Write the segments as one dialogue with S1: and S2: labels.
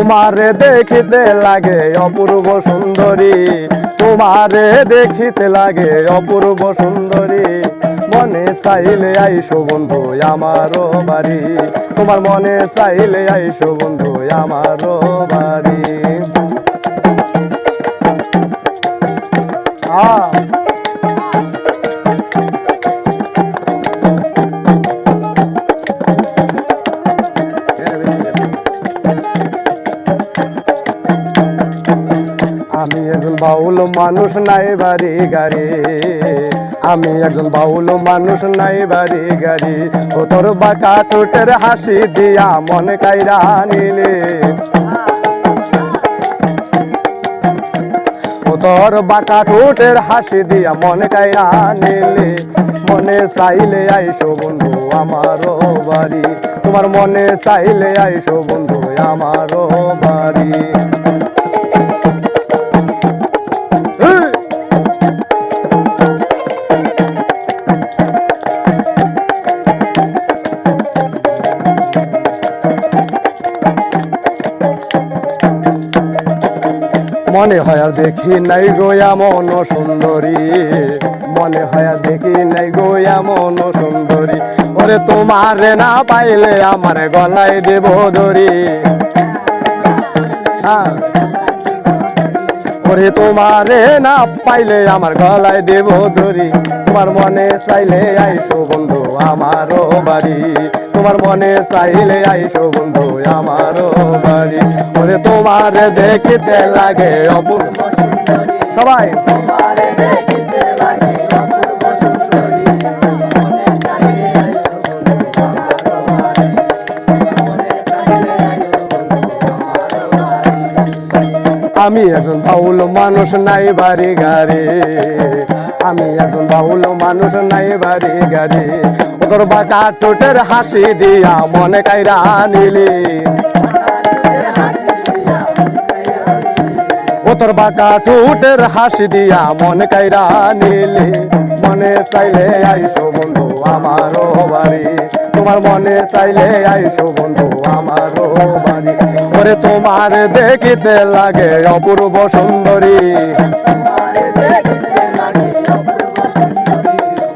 S1: তোমারে দেখিতে লাগে অপূর্ব সুন্দরী, তোমারে দেখিতে লাগে অপূর্ব সুন্দরী। মনে চাইলে আইসো বন্ধু আমারও বাড়ি, তোমার মনে চাইলে আইসো বন্ধু আমারও বাড়ি। আমি একজন বাউল মানুষ নাই বাড়ি গাড়ি, আমি একজন বাউল মানুষ নাই বাড়ি গাড়ি। ও তোর বাঁকা ঠোঁটের হাসি দিয়া মন কাইরা নিলে, ও তোর বাঁকা ঠোঁটের হাসি দিয়া মন কাইরা নিলে। মনে চাইলে আইসো বন্ধু আমারও বাড়ি, তোমার মনে চাইলে আইসো বন্ধু আমারও বাড়ি। মনে হয় আর দেখি নাই গো এমন সুন্দরী, মনে হয় আর দেখি নাই গো এমন সুন্দরী। ওরে তোমারে না পাইলে আমার গলায় দেব দড়ি, ওরে তোমারে না পাইলে আমার গলায় দেব দড়ি। তোমার মনে চাইলে আইসো বন্ধু আমারও বাড়ি, তোমার মনে চাইলে আইসো বন্ধু আমারও বাড়ি। ওরে তোমারে দেখিতে লাগে অপূর্ব সুন্দরী, সবাই তোমারে দেখিতে লাগে অপূর্ব সুন্দরী। মনে চাইলে আইসো বন্ধু আমারও বাড়ি, মনে চাইলে আইসো বন্ধু আমারও বাড়ি। আমি একজন বাউল মানুষ নাই বাড়ি গাড়ি, আমি একজন বাউল মানুষ নাই বাড়ি গাড়ি। তোর বাঁকা ঠোঁটের হাসি দিয়া মনে কাইরা নিলি, ও তোর বাঁকা ঠোঁটের হাসি দিয়া মনে কাইরা নিলি। মনে চাইলে আইসো বন্ধু আমারও বাড়ি, তোমার মনে চাইলে আইসো বন্ধু আমারও বাড়ি। ওরে তোমার দেখিতে লাগে অপূর্ব সুন্দরী,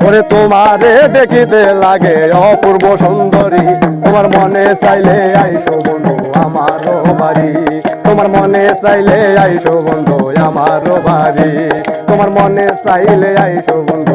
S1: ওরে তোমারে দেখিতে লাগে অপূর্ব সুন্দরী। তোমার মনে চাইলে আইসো বন্ধু আমারও বাড়ি, তোমার মনে চাইলে আইসো বন্ধু আমারও বাড়ি, তোমার মনে চাইলে আইসো বন্ধু।